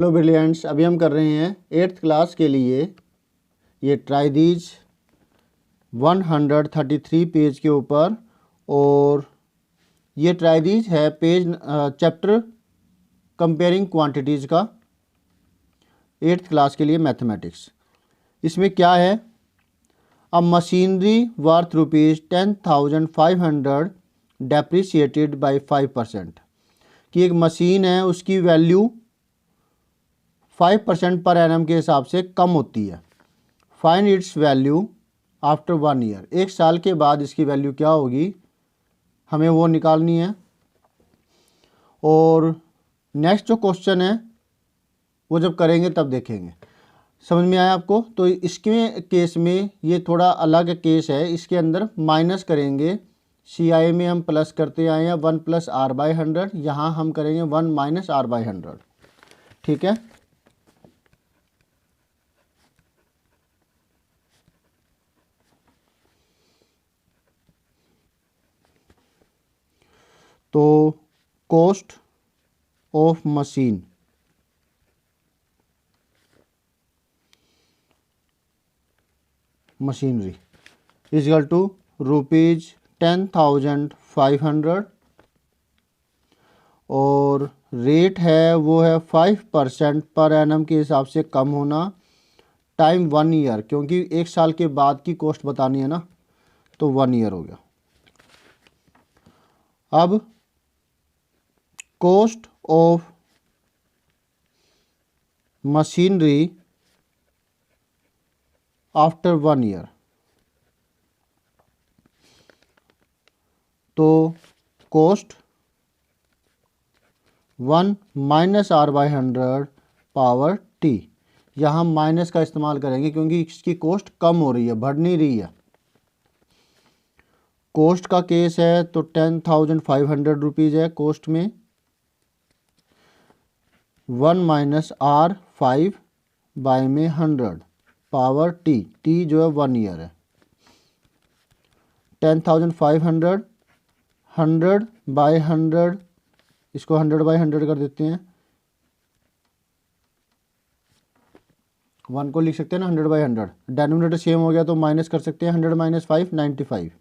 Hello brilliants, अभी हम कर रहे हैं 8th क्लास के लिए ये ट्राई दीज 133 पेज के ऊपर। और ये ट्राई दीज है पेज चैप्टर कंपेयरिंग क्वांटिटीज़ का 8th क्लास के लिए मैथमेटिक्स। इसमें क्या है, a machinery worth ₹10,500 depreciated by 5%, कि एक मशीन है उसकी वैल्यू 5% पर एनम के हिसाब से कम होती है। Find its value after 1 year, 1 साल के बाद इसकी वैल्यू क्या होगी, हमें वो निकालनी है। और नेक्स्ट जो क्वेश्चन है वो जब करेंगे तब देखेंगे। समझ में आया आपको? तो इसके केस में ये थोड़ा अलग केस है, इसके अंदर माइनस करेंगे। CI में हम प्लस करते आए हैं 1 + r/100, यहाँ हम करेंगे 1 - r/100। ठीक है, तो cost of machinery is equal to ₹10,500 और रेट है वो है 5% पर एनम के हिसाब से कम होना, टाइम 1 ईयर, क्योंकि 1 साल के बाद की कॉस्ट बतानी है ना, तो 1 ईयर हो गया। अब cost of machinery after 1 year, तो कॉस्ट 1 - r/100 पावर t, यहाँ माइनस का इस्तेमाल करेंगे क्योंकि इसकी कॉस्ट कम हो रही है, बढ़ नहीं रही है। कॉस्ट का केस है तो 10,500 रुपीज़ है कॉस्ट में, 1 - r/5 पावर t, t जो है 1 ईयर है। 10,500 100/100, इसको 100/100 कर देते हैं। 1 को लिख सकते हैं ना 100/100, डेनोमिनेटर सेम हो गया तो माइनस कर सकते हैं। 100 - 5 95,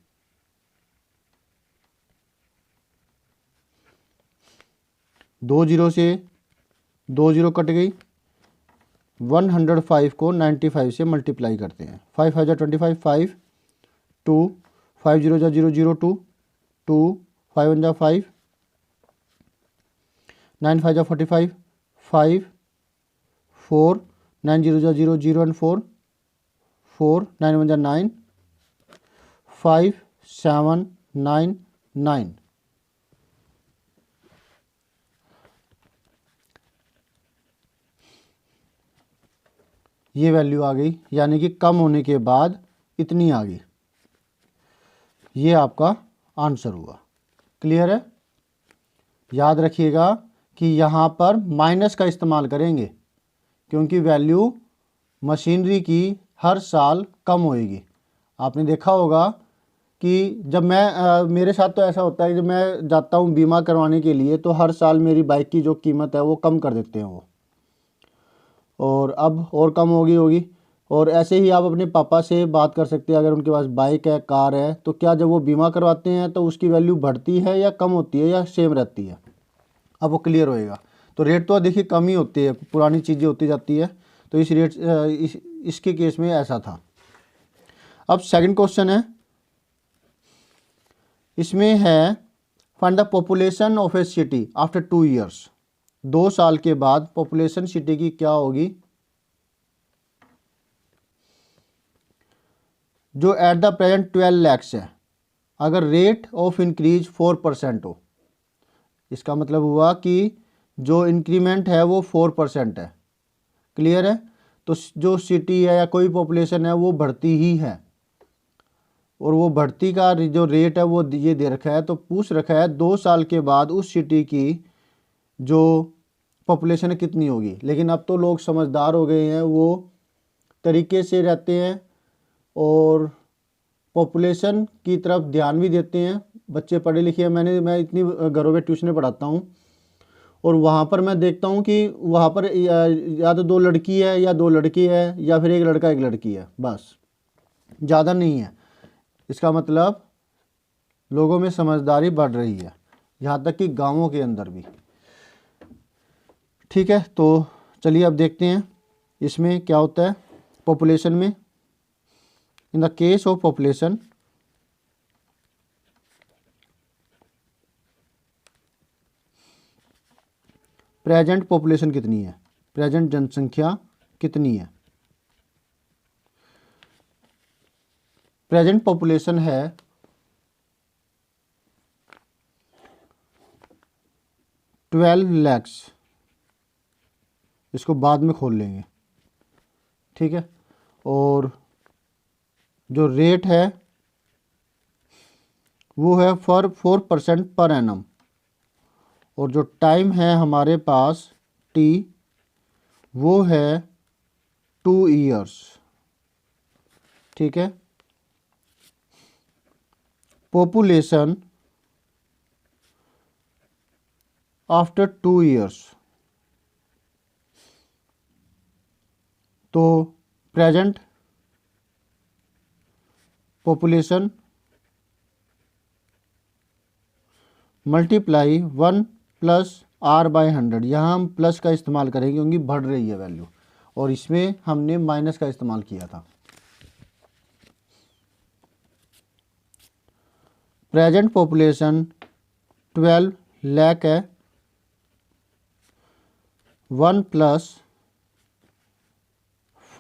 2 जीरो से 2 जीरो कट गई। 105 को 95 से मल्टीप्लाई करते हैं। 5 × 25, 5 2 5 0 0 0 2 2 5 1 5 9 5 45 5 4 9 0 0 0 and 4 4 9 1 9 5 7 9 9। ये वैल्यू आ गई, यानी कि कम होने के बाद इतनी आ गई। ये आपका आंसर हुआ। क्लियर है? याद रखिएगा कि यहाँ पर माइनस का इस्तेमाल करेंगे क्योंकि वैल्यू मशीनरी की हर साल कम होएगी। आपने देखा होगा कि जब मैं मेरे साथ तो ऐसा होता है कि जब मैं जाता हूँ बीमा करवाने के लिए तो हर साल मेरी बाइक की जो कीमत है वो कम कर देते हैं वो, और अब और कम होगी। और ऐसे ही आप अपने पापा से बात कर सकते हैं, अगर उनके पास बाइक है, कार है, तो क्या जब वो बीमा करवाते हैं तो उसकी वैल्यू बढ़ती है या कम होती है या सेम रहती है, अब वो क्लियर होएगा। तो रेट तो देखिए कम ही होती है, पुरानी चीज़ें होती जाती है, तो इस रेट इसके केस में ऐसा था। अब सेकंड क्वेश्चन है, इसमें है find the population of A city after 2 years, 2 साल के बाद पॉपुलेशन सिटी की क्या होगी जो एट द प्रेजेंट 12 लाख है, अगर रेट ऑफ इंक्रीज 4% हो। इसका मतलब हुआ कि जो इंक्रीमेंट है वो 4% है। क्लियर है? तो जो सिटी है या कोई पॉपुलेशन है वो बढ़ती ही है, और वो बढ़ती का जो रेट है वो ये दे रखा है। तो पूछ रखा है 2 साल के बाद उस सिटी की जो पॉपुलेशन कितनी होगी। लेकिन अब तो लोग समझदार हो गए हैं, वो तरीके से रहते हैं और पॉपुलेशन की तरफ ध्यान भी देते हैं। बच्चे पढ़े लिखे हैं, मैं इतनी घरों में ट्यूशनें पढ़ाता हूँ, और वहाँ पर मैं देखता हूँ कि वहाँ पर या तो 2 लड़की है या 2 लड़के है या फिर 1 लड़का 1 लड़की है, बस, ज़्यादा नहीं है। इसका मतलब लोगों में समझदारी बढ़ रही है, यहाँ तक कि गांवों के अंदर भी। ठीक है, तो चलिए अब देखते हैं इसमें क्या होता है पॉपुलेशन में। In the case of population, present population कितनी है, प्रेजेंट जनसंख्या कितनी है। प्रेजेंट पॉपुलेशन है 12 lakhs, इसको बाद में खोल लेंगे, ठीक है। और जो रेट है वो है फॉर 4% पर एनम, और जो टाइम है हमारे पास टी वो है 2 years, ठीक है। पॉपुलेशन आफ्टर 2 years, तो प्रेजेंट पॉपुलेशन मल्टीप्लाई 1 + r/100, यहाँ हम प्लस का इस्तेमाल करेंगे क्योंकि बढ़ रही है वैल्यू, और इसमें हमने माइनस का इस्तेमाल किया था। प्रेजेंट पॉपुलेशन 12 लाख है, 1 +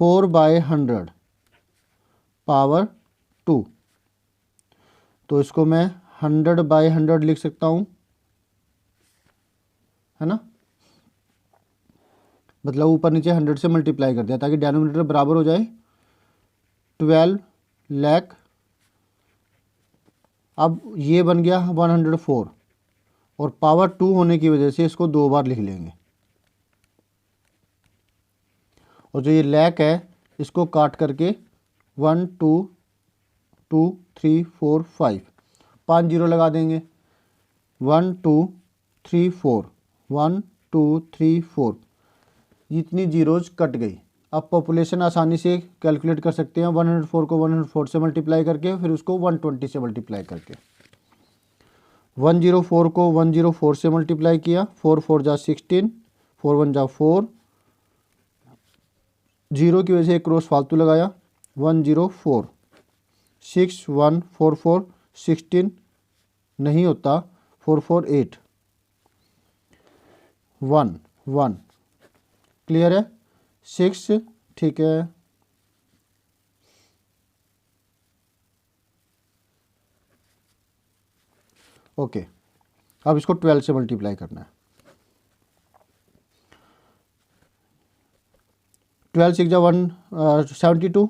4/100 पावर 2, तो इसको मैं 100/100 लिख सकता हूँ, है ना। मतलब ऊपर नीचे 100 से मल्टीप्लाई कर दिया ताकि डिनोमिनेटर बराबर हो जाए। 12 लाख, अब ये बन गया 104, और पावर 2 होने की वजह से इसको 2 बार लिख लेंगे, और जो ये लाख है इसको काट करके 1 2 2 3 4 5, 5 जीरो लगा देंगे। 1 2 3 4, 1 2 3 4, इतनी जीरोज कट गई। अब पॉपुलेशन आसानी से कैलकुलेट कर सकते हैं, 104 को 104 से मल्टीप्लाई करके, फिर उसको 120 से मल्टीप्लाई करके। 104 को 104 से मल्टीप्लाई किया, 4 4 जा 16, 4 1 जा 4, जीरो की वजह से एक क्रॉस फालतू लगाया, 104, 6 1 4 4 16 नहीं होता, 4 4 8 1 1, क्लियर है। 6, ठीक है। ओके, अब इसको 12 से मल्टीप्लाई करना है। 12 6 जा 72,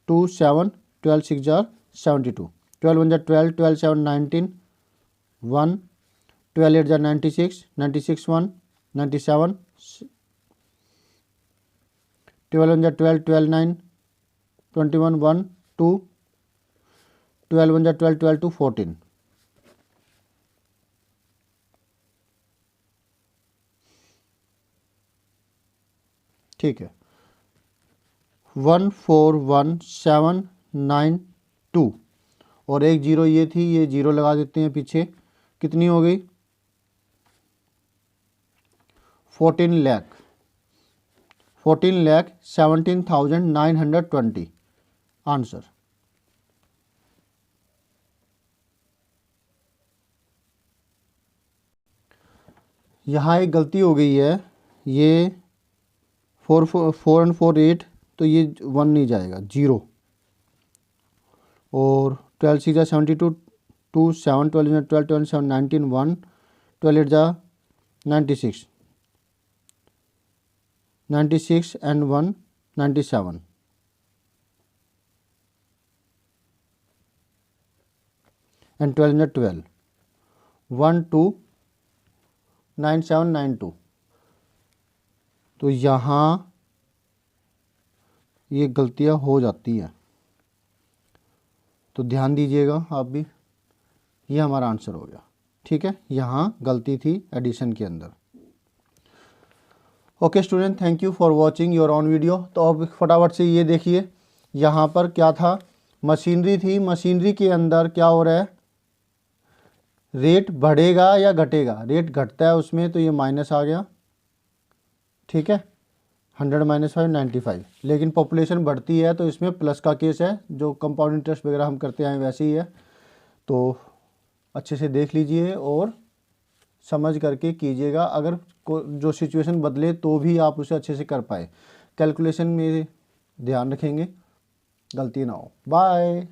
2 7, 12 6 जा 72, 12 1 जा 12, 12 7 19, 1, 12 8 जा 96, 96 1, 97, 12 1 जा 12, 12 9, 21 1 2, 12 1 जा 12, 12 2 14, ठीक है। 1 4 1 7 9 2, और एक जीरो ये थी, ये जीरो लगा देते हैं पीछे, कितनी हो गई 14 लाख, 14,17,920 आंसर। यहाँ एक गलती हो गई है, ये 4 4 4 और 8, तो ये 1 नहीं जाएगा, 0, और 12 6 जा 72, 2 7 12 जा 12 12 7 19 1, 12 8 जा 96, 96 and 1 97, and 12 in 12, 1 2 9 7 9 2, तो यहाँ ये गलतियाँ हो जाती हैं, तो ध्यान दीजिएगा आप भी। ये हमारा आंसर हो गया, ठीक है। यहाँ गलती थी एडिशन के अंदर। Okay student, thank you for watching your on video. तो अब फटाफट से ये देखिए, यहाँ पर क्या था, मशीनरी थी, मशीनरी के अंदर क्या हो रहा है, रेट बढ़ेगा या घटेगा, रेट घटता है उसमें तो ये माइनस आ गया, ठीक है, 100 - 5 95। लेकिन पॉपुलेशन बढ़ती है तो इसमें प्लस का केस है, जो कंपाउंड इंटरेस्ट वगैरह हम करते हैं वैसे ही है। तो अच्छे से देख लीजिए और समझ करके कीजिएगा, अगर जो सिचुएशन बदले तो भी आप उसे अच्छे से कर पाए। कैलकुलेशन में ध्यान रखेंगे, गलती ना हो। बाय।